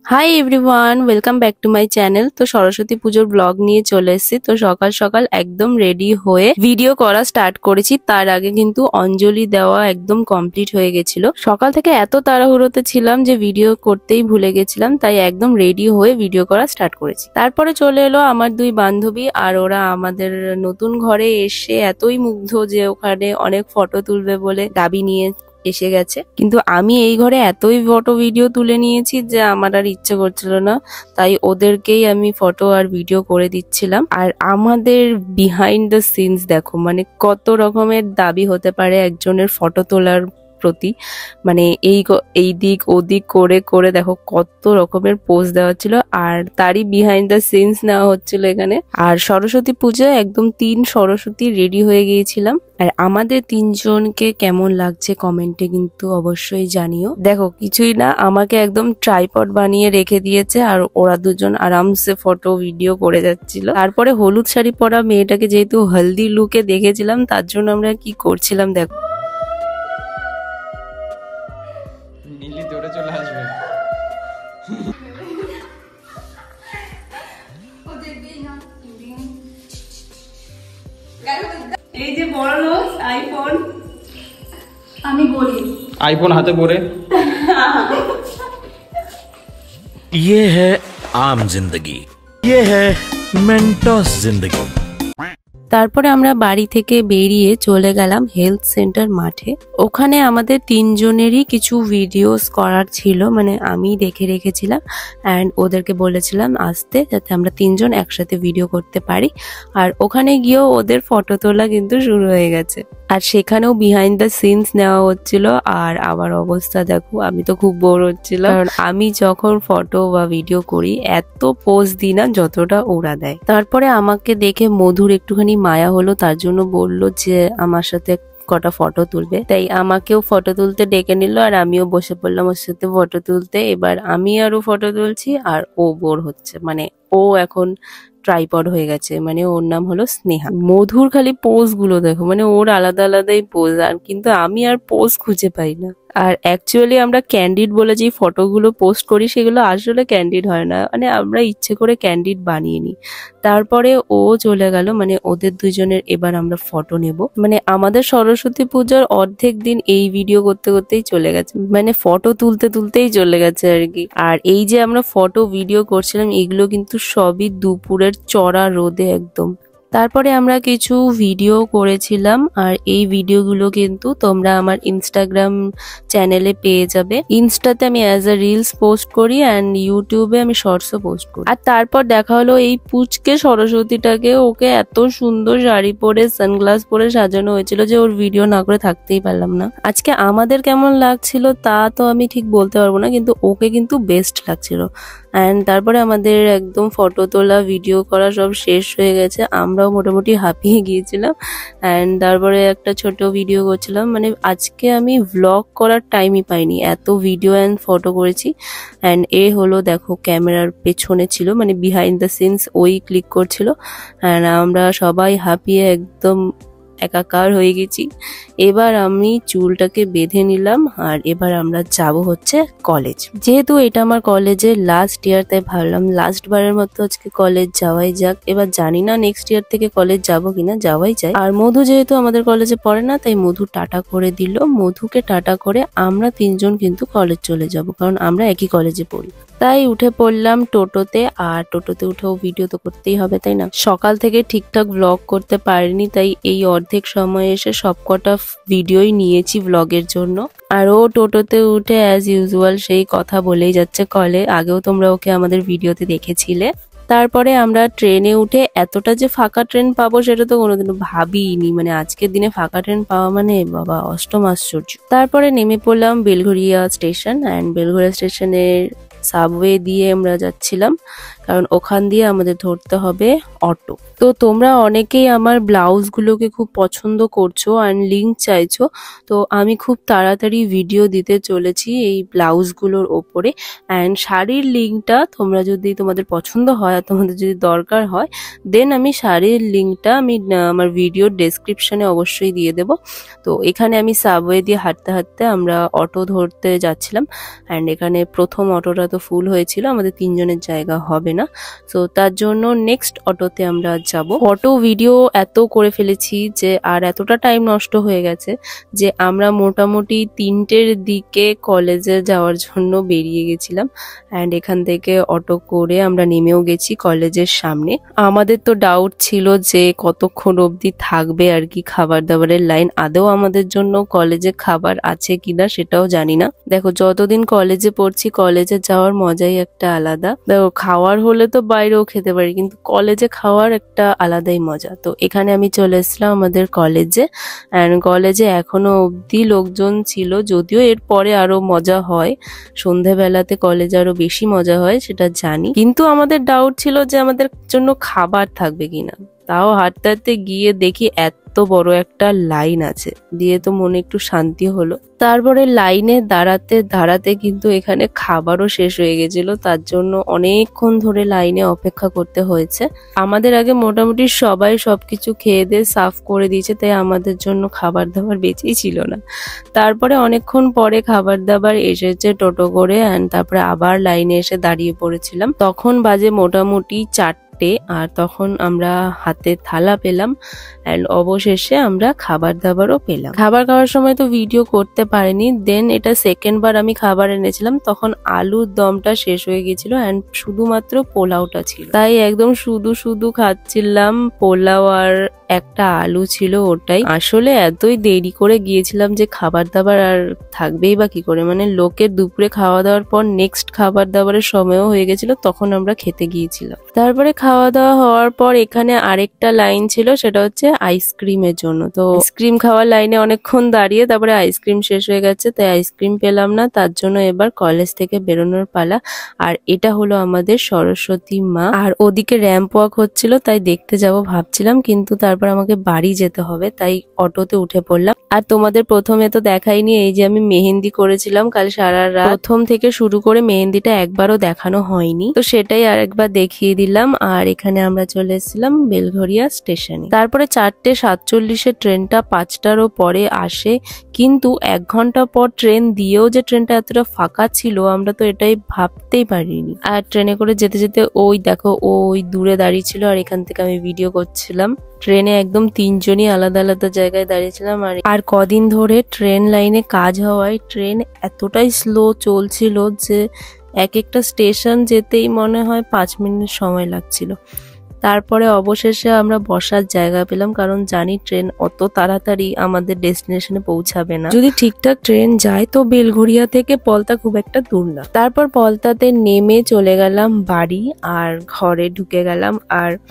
Hi everyone, welcome back to my channel. তো সরস্বতী পুজোর blog নিয়ে চলে এসেছি। তো সকাল সকাল একদম রেডি হয়ে ভিডিও করা স্টার্ট করেছি। তার আগে কিন্তু অঞ্জলি দেওয়া একদম কমপ্লিট হয়ে গেছিল। সকাল থেকে এত তাড়াহুড়োতে ছিলাম যে ভিডিও করতেই ভুলে গেছিলাম, তাই একদম রেডি হয়ে ভিডিও করা স্টার্ট করেছি। তারপরে চলে এলো আমার দুই বান্ধবী, আর ওরা আমাদের নতুন ঘরে এসে এতই মুগ্ধ যে ওখানে অনেক ফটো তুলবে বলে দাবি নিয়ে এসে গেছে। কিন্তু আমি এই ঘরে এতই ফটো ভিডিও তুলে নিয়েছি যে আমার আর ইচ্ছে করছিল না, তাই ওদেরকেই আমি ফটো আর ভিডিও করে দিচ্ছিলাম। আর আমাদের বিহাইন্ড দ্য সিনস দেখো, মানে কত রকমের দাবি হতে পারে একজনের ফটো তোলার প্রতি। মানে এই দিক ওদিক করে করে দেখো কত রকমের পোজ দেওয়া ছিল, আর তারই বিহাইন্ড দ্য সিনস নেওয়া হচ্ছিল এখানে। আর সরস্বতী পুজোয় একদম 3 সরস্বতী রেডি হয়ে গিয়েছিলাম। আর আমাদের 3 জনকে কেমন লাগছে কমেন্টে কিন্তু অবশ্যই জানিও। দেখো কিছুই না, আমাকে একদম ট্রাইপড বানিয়ে রেখে দিয়েছে, আর ওরা দুজন আরামসে ফটো ভিডিও করে যাচ্ছিল। তারপরে হলুদ শাড়ি পরা মেয়েটাকে যেহেতু হলদি লুকে দেখেছিলাম, তার জন্য আমরা কি করছিলাম দেখো। নীলি দৌড়ে চলে আসবে। এই যে বড় লোক আইফোন, আমি বলি আইফোন হাতে পরে ये है आम जिंदगी, ये है मेंटोस जिंदगी। তারপরে আমরা বাড়ি থেকে বেরিয়ে চলে গেলাম হেলথ সেন্টার মাঠে। ওখানে আমাদের 3 জনেরই কিছু ভিডিওস করার ছিল, মানে আমি দেখে রেখেছিলাম অ্যান্ড ওদেরকে বলেছিলাম আসতে, যাতে আমরা 3 জন একসাথে ভিডিও করতে পারি। আর ওখানে গিয়েও ওদের ফটো তোলা কিন্তু শুরু হয়ে গেছে, আর সেখানেও বিহাইন্ড দ্য সিনস নেওয়া হচ্ছিল। আর আমার অবস্থা দেখো, আমি তো খুব বোর হচ্ছিলাম, কারণ আমি যখন ফটো বা ভিডিও করি এত পোজ দিই না যতটা ওরা দেয়। তারপরে আমাকে দেখে মধুর একটুখানি মায়া হলো, তার জন্য বললো যে আমার সাথে কটা ফটো তুলবে, তাই আমাকেও ফটো তুলতে ডেকে নিল, আর আমিও বসে পড়লাম ওর সাথে ফটো তুলতে। এবার আমি আরো ফটো তুলছি, আর ও বোর হচ্ছে, মানে ও এখন ট্রাইপড হয়ে গেছে। মানে ওর নাম হলো স্নেহা। মধুর খালি পোজ গুলো দেখো, মানে ওর আলাদা আলাদাই পোজ, আর কিন্তু আমি আর পোজ খুঁজে পাই না। আর অ্যাকচুয়ালি আমরা ক্যান্ডিড বলে যে ফটোগুলো পোস্ট করি সেগুলো আসলে ক্যান্ডিড হয় না, মানে আমরা ইচ্ছে করে ক্যান্ডিড বানিয়ে নিই। তারপরে ও চলে গেল, মানে ওদের দুজনের এবার আমরা ফটো নেব। মানে আমাদের সরস্বতী পূজার অর্ধেক দিন এই ভিডিও করতে করতেই চলে গেছে, মানে ফটো তুলতে তুলতেই চলে গেছে আর কি। আর এই যে আমরা ফটো ভিডিও করছিলাম এগুলো কিন্তু সবই দুপুরের চড়া রোদে একদম। তারপরে আমরা কিছু ভিডিও করেছিলাম, আর এই ভিডিওগুলো কিন্তু তোমরা আমার ইনস্টাগ্রাম চ্যানেলে পেয়ে যাবে। ইনস্টাতে আমি অ্যাজ আ রিলস পোস্ট করি অ্যান্ড ইউটিউবে আমি শর্টসও পোস্ট করি। আর তারপর দেখা হলো এই পুচকে সরস্বতীটাকে, ওকে এত সুন্দর শাড়ি পরে সানগ্লাস পরে সাজানো হয়েছিল যে ওর ভিডিও না করে থাকতেই পারলাম না। আজকে আমাদের কেমন লাগছিল তা তো আমি ঠিক বলতে পারবো না, কিন্তু ওকে কিন্তু বেস্ট লাগছিল। অ্যান্ড তারপরে আমাদের একদম ফটো তোলা ভিডিও করা সব শেষ হয়ে গেছে, আমরাও মোটামুটি হাঁপিয়ে গিয়েছিলাম। অ্যান্ড তারপরে একটা ছোট ভিডিও করছিলাম, মানে আজকে আমি ভ্লগ করার টাইমই পাইনি, এত ভিডিও অ্যান্ড ফটো করেছি। অ্যান্ড এ হলো দেখো ক্যামেরার পেছনে ছিল, মানে বিহাইন্ড দ্য সিনস ওই ক্লিক করছিল। অ্যান্ড আমরা সবাই হাঁপিয়ে একদম একাকার হয়ে গেছি। এবার আমি চুলটাকে বেঁধে নিলাম, আর এবার আমরা যাব হচ্ছে কলেজ। যেহেতু এটা আমার কলেজের লাস্ট ইয়ার, তাই ভাবলাম লাস্ট বারের মতো আজকে কলেজ যাওয়াই যাক। এবার জানি না নেক্সট ইয়ার থেকে কলেজ যাব কিনা, যাওয়াই যায়। আর মধু যেহেতু আমাদের কলেজে পড়ে না, তাই মধু টাটা করে দিল। মধুকে টাটা করে আমরা 3 জন কিন্তু কলেজ চলে যাব, কারণ আমরা একই কলেজে পড়ি। তাই উঠে পড়লাম টোটোতে, আর টোটোতে উঠেও ভিডিও তো করতেই হবে, তাই না? সকাল থেকে ঠিকঠাক ব্লগ করতে পারিনি, তাই এই অর্ধেক সময় এসে সবকটা ভিডিওই নিয়েছি ব্লগের জন্য। আর ও টোটোতে উঠে অ্যাজ ইউজুয়াল সেই কথা বলেই যাচ্ছে কলে। আগেও তোমরা ওকে আমাদের ভিডিওতে দেখেছিলে। তারপরে আমরা ট্রেনে উঠে এতটা যে ফাঁকা ট্রেন পাবো সেটা তো কোনোদিনও ভাবিনি, মানে আজকের দিনে ফাঁকা ট্রেন পাওয়া মানে বাবা অষ্টম আশ্চর্য। তারপরে নেমে পড়লাম বেলঘরিয়া স্টেশন, অ্যান্ড বেলঘরিয়া স্টেশনের সাবওয়ে দিয়ে আমরা যাচ্ছিলাম, কারণ ওখান দিয়ে আমাদের ধরতে হবে অটো। তো তোমরা অনেকেই আমার ব্লাউজগুলোকে খুব পছন্দ করছো অ্যান্ড লিঙ্ক চাইছো, তো আমি খুব তাড়াতাড়ি ভিডিও দিতে চলেছি এই ব্লাউজগুলোর ওপরে। অ্যান্ড শাড়ির লিঙ্কটা তোমরা যদি তোমাদের পছন্দ হয় আর তোমাদের যদি দরকার হয়, দেন আমি শাড়ির লিঙ্কটা আমি আমার ভিডিওর ডেসক্রিপশনে অবশ্যই দিয়ে দেব। তো এখানে আমি সাবওয়ে দিয়ে হাঁটতে হাঁটতে আমরা অটো ধরতে যাচ্ছিলাম, অ্যান্ড এখানে প্রথম অটোটা মতো ফুল হয়েছিল, আমাদের 3 জনের জায়গা হবে না। সো তার জন্য নেক্সট অটোতে আমরা যাব। ফটো ভিডিও এত করে ফেলেছি যে আর এতটা টাইম নষ্ট হয়ে গেছে যে আমরা মোটামুটি 3টের দিকে কলেজে যাওয়ার জন্য বেরিয়ে গেছিলাম। অ্যান্ড এখান থেকে অটো করে আমরা নেমেও গেছি কলেজের সামনে। আমাদের তো ডাউট ছিল যে কতক্ষণ অবধি থাকবে আর কি খাবার দাবারের লাইন, আদৌ আমাদের জন্য কলেজে খাবার আছে কিনা সেটাও জানি না। দেখো যতদিন কলেজে পড়ছি কলেজে যাওয়ার মজাই একটা আলাদা। দেখো খাওয়ার হলে তো বাইরেও খেতে পারি, কিন্তু কলেজে খাওয়ার একটা আলাদাই মজা। তো এখানে আমি চলে এসলাম আমাদের কলেজে, অ্যান্ড কলেজে এখনো অবধি লোকজন ছিল, যদিও এর পরে আরো মজা হয়, সন্ধেবেলাতে কলেজে আরো বেশি মজা হয় সেটা জানি। কিন্তু আমাদের ডাউট ছিল যে আমাদের জন্য খাবার থাকবে কিনা। তাও হাঁটতে হাঁটতে গিয়ে দেখি এত বড় একটা লাইন আছে, দিয়ে তো মনে একটু শান্তি হলো। তারপরে লাইনে দাঁড়াতে দাঁড়াতে কিন্তু এখানে খাবারও শেষ হয়ে গেছিল, তার জন্য অনেকক্ষণ ধরে লাইনে অপেক্ষা করতে হয়েছে। আমাদের আগে মোটামুটি সবাই সবকিছু খেয়ে দিয়ে সাফ করে দিয়েছে, তাই আমাদের জন্য খাবার দাবার বেঁচেই ছিল না। তারপরে অনেকক্ষণ পরে খাবার দাবার এসেছে টোটো করে, অ্যান্ড তারপরে আবার লাইনে এসে দাঁড়িয়ে পড়েছিলাম। তখন বাজে মোটামুটি 4টে, আর তখন আমরা হাতে থালা পেলাম, অ্যান্ড অবশেষে আমরা খাবার দাবারও পেলাম। খাবার খাওয়ার সময় তো ভিডিও করতে পারিনি, দেন এটা সেকেন্ড বার আমি খাবার এনেছিলাম, তখন আলুর দমটা শেষ হয়ে গেছিল অ্যান্ড শুধুমাত্র পোলাওটা ছিল, তাই একদম শুধু শুধু খাচ্ছিলাম। পোলাও আর একটা আলু ছিল, ওটাই। আসলে এতই দেরি করে গিয়েছিলাম যে খাবার দাবার আর থাকবেই বা কি করে, মানে লোকের দুপুরে খাওয়া দাওয়ার পর নেক্সট খাবার দাবারের সময়ও হয়ে গেছিল, তখন আমরা খেতে গিয়েছিলাম। তারপরে খাওয়া দাওয়া হওয়ার পর এখানে আরেকটা লাইন ছিল, সেটা হচ্ছে আইসক্রিমের জন্য। তো আইসক্রিম খাওয়ার লাইনে অনেকক্ষণ দাঁড়িয়ে তারপরে আইসক্রিম শেষ হয়ে গেছে, তাই আইসক্রিম পেলাম না, তার জন্য এবার কলেজ থেকে বেরোনোর পালা। আর এটা হলো আমাদের সরস্বতী মা, আর ওদিকে র্যাম্প ওয়াক হচ্ছিল, তাই দেখতে যাব ভাবছিলাম, কিন্তু তারপর আমাকে বাড়ি যেতে হবে, তাই অটোতে উঠে পড়লাম। আর তোমাদের প্রথমে তো দেখাইনি, এই যে আমি মেহেন্দি করেছিলাম কাল সারা রাত, প্রথম থেকে শুরু করে মেহেন্দিটা একবারও দেখানো হয়নি, তো সেটাই আরেকবার দেখিয়ে দিলাম। আর এখানে আমরা চলে এসেছিলাম বেলঘরিয়া স্টেশনে। তারপরে 4:47 ট্রেনটা 5টারও পরে আসে, কিন্তু 1 ঘন্টা পর ট্রেন দিয়েও যে ট্রেনটা এতটা ফাঁকা ছিল আমরা তো এটাই ভাবতেই পারিনি। আর ট্রেনে করে যেতে যেতে ওই দেখো ওই দূরে দাঁড়িয়ে ছিল, আর এখান থেকে আমি ভিডিও করছিলাম। ট্রেনে একদম 3 জনই আলাদা আলাদা জায়গায় দাঁড়িয়েছিলাম। আর কদিন ধরে ট্রেন লাইনে কাজ হওয়ায় ট্রেন এতটাই স্লো চলছিল যে এক একটা স্টেশন যেতেই মনে হয় 5 মিনিট সময় লাগছিল। তারপরে অবশেষে আমরা বসার জায়গা পেলাম, কারণ জানি ট্রেন অত তাড়াতাড়ি আমাদের ডেস্টিনেশনে পৌঁছাবে না। যদি ঠিকঠাক ট্রেন যায় তো বেলঘরিয়া থেকে পলতা খুব একটা দূর না। তারপর পলতাতে নেমে চলে গেলাম বাড়ি, আর ঘরে ঢুকে গেলাম।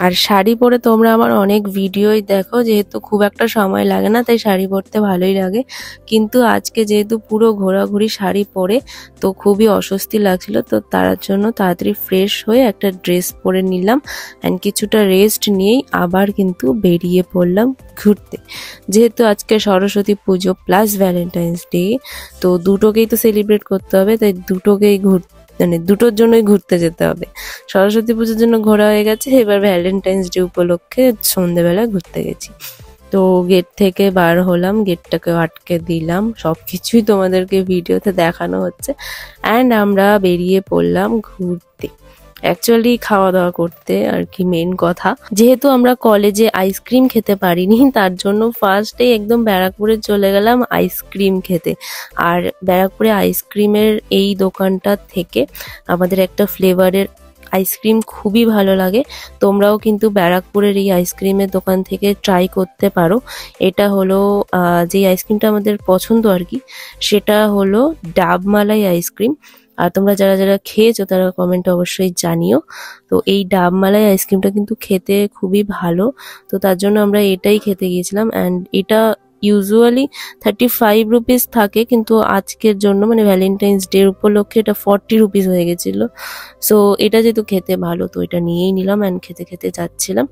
আর শাড়ি পরে তোমরা আমার অনেক ভিডিওই দেখো, যেহেতু খুব একটা সময় লাগে না তাই শাড়ি পরতে ভালোই লাগে, কিন্তু আজকে যেহেতু পুরো ঘোরাঘুরি শাড়ি পরে তো খুবই অস্বস্তি লাগছিল, তো তার জন্য তাড়াতাড়ি ফ্রেশ হয়ে একটা ড্রেস পরে নিলাম, অ্যান্ড কিছুটা রেস্ট নিয়েই আবার কিন্তু বেরিয়ে পড়লাম ঘুরতে। যেহেতু আজকে সরস্বতী পুজো প্লাস ভ্যালেন্টাইন্স ডে, তো দুটোকেই তো সেলিব্রেট করতে হবে, তাই দুটোকেই মানে দুটোর জন্যই ঘুরতে যেতে হবে। সরস্বতী পুজোর জন্য ঘোরা হয়ে গেছে, এবার ভ্যালেন্টাইন্স ডে উপলক্ষে সন্ধ্যেবেলা ঘুরতে গেছি। তো গেট থেকে বার হলাম, গেটটাকে আটকে দিলাম, সবকিছুই তোমাদেরকে ভিডিওতে দেখানো হচ্ছে, অ্যান্ড আমরা বেরিয়ে পড়লাম ঘুরতে, অ্যাকচুয়ালি খাওয়া দাওয়া করতে আর কি মেন কথা। যেহেতু আমরা কলেজে আইসক্রিম খেতে পারিনি, তার জন্য ফার্স্টে একদম ব্যারাকপুরে চলে গেলাম আইসক্রিম খেতে। আর ব্যারাকপুরে আইসক্রিমের এই দোকানটা থেকে আমাদের একটা ফ্লেভারের আইসক্রিম খুবই ভালো লাগে, তোমরাও কিন্তু ব্যারাকপুরের এই আইসক্রিমের দোকান থেকে ট্রাই করতে পারো। এটা হলো যে আইসক্রিমটা আমাদের পছন্দ আর কি, সেটা হলো ডাব মালাই আইসক্রিম। আর তোমরা যারা যারা খেয়েছো তারা কমেন্টে অবশ্যই জানিও। তো এই ডাব মালাই আইসক্রিমটা কিন্তু খেতে খুবই ভালো, তো তার জন্য আমরা এটাই খেতে গিয়েছিলাম। অ্যান্ড এটা ইউজুয়ালি 35 রুপিস থাকে, কিন্তু আজকের জন্য মানে ভ্যালেন্টাইন্স ডে উপলক্ষে এটা 40 রুপিস হয়ে গেছিল। সো এটা যেহেতু খেতে ভালো তো এটা নিয়েই নিলাম, অ্যান্ড খেতে খেতে যাচ্ছিলাম।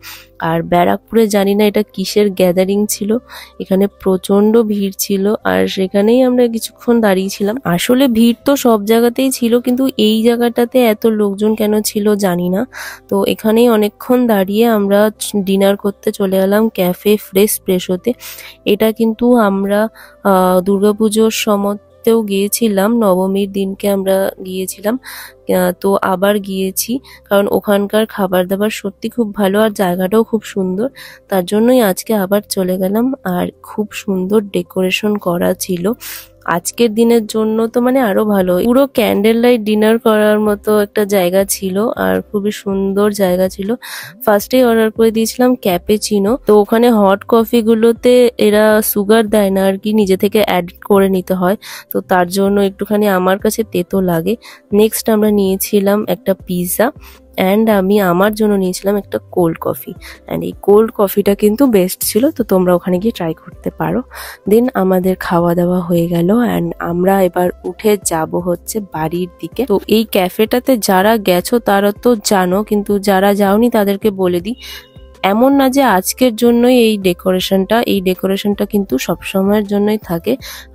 আর ব্যারাকপুরে জানি না এটা কিসের গ্যাদারিং ছিল, এখানে প্রচন্ড ভিড় ছিল, আর সেখানেই আমরা কিছুক্ষণ দাঁড়িয়েছিলাম। আসলে ভিড় তো সব জায়গাতেই ছিল, কিন্তু এই জায়গাটাতে এত লোকজন কেন ছিল জানি না। তো এখানেই অনেকক্ষণ দাঁড়িয়ে আমরা ডিনার করতে চলে গেলাম ক্যাফে ফ্রেশ প্রেসোতে। এটা কিন্তু আমরা দুর্গাপুজোর ঘুরতেও গিয়েছিলাম, নবমীর দিনকে আমরা গিয়েছিলাম, তো আবার গিয়েছি কারণ ওখানকার খাবার দাবার সত্যি খুব ভালো আর জায়গাটাও খুব সুন্দর। তার জন্যই আজকে আবার চলে গেলাম। আর খুব সুন্দর ডেকোরেশন করা ছিল আজকের দিনের জন্য, তো মানে আরো ভালো, পুরো ক্যান্ডেল লাইট ডিনার করার মতো একটা জায়গা ছিল আর খুবই সুন্দর জায়গা ছিল। ফার্স্টে অর্ডার করে দিয়েছিলাম ক্যাপেচিনো, তো ওখানে হট কফি গুলোতে এরা সুগার দেয় না আর কি, নিজে থেকে অ্যাড করে নিতে হয়, তো তার জন্য একটুখানি আমার কাছে তেতো লাগে। নেক্সট আমরা নিয়েছিলাম একটা পিৎজা অ্যান্ড আমি আমার জন্য নিয়েছিলাম একটা কোল্ড কফি, অ্যান্ড এই কোল্ড কফিটা কিন্তু বেস্ট ছিল, তো তোমরা ওখানে গিয়ে ট্রাই করতে পারো। দেন আমাদের খাওয়া দাওয়া হয়ে গেল অ্যান্ড আমরা এবার উঠে যাব হচ্ছে বাড়ির দিকে। তো এই ক্যাফেটাতে যারা গেছো তারা তো জানো, কিন্তু যারা যাওনি তাদেরকে বলে দিই, এমন না যে আজকের জন্যই এই ডেকোরেশনটা কিন্তু সবসময়ের জন্যই থাকে।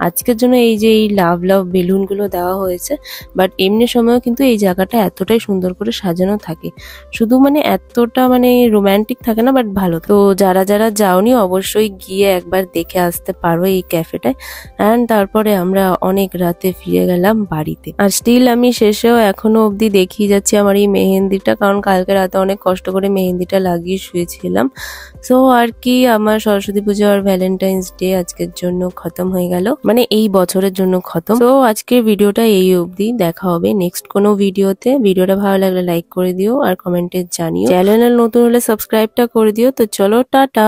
আজকের জন্য এই যে এই লাভ লাভ বেলুনগুলো দেওয়া হয়েছে, বাট এমনি সময়ও কিন্তু এই জায়গাটা এতটাই সুন্দর করে সাজানো থাকে, শুধু মানে এতটা মানে রোমান্টিক থাকে না, বাট ভালো। তো যারা যারা যাওনি অবশ্যই গিয়ে একবার দেখে আসতে পারো এই ক্যাফেটায়। অ্যান্ড তারপরে আমরা অনেক রাতে ফিরে গেলাম বাড়িতে। আর স্টিল আমি শেষেও এখনো অবধি দেখিয়ে যাচ্ছি আমার এই মেহেন্দিটা, কারণ কালকে রাতে অনেক কষ্ট করে মেহেন্দিটা লাগিয়ে শুয়েছিলাম। সো আর কি, আমার সরস্বতী পুজো আর ভ্যালেন্টাইন্স ডে আজকের জন্য খতম হয়ে গেল, মানে এই বছরের জন্য খতম। তো আজকের ভিডিওটা এই অবধি, দেখা হবে নেক্সট কোনো ভিডিওতে। ভিডিওটা ভালো লাগলে লাইক করে দিও আর কমেন্টে জানিও, চ্যানেল নতুন হলে সাবস্ক্রাইবটা করে দিও। তো চলো, টাটা।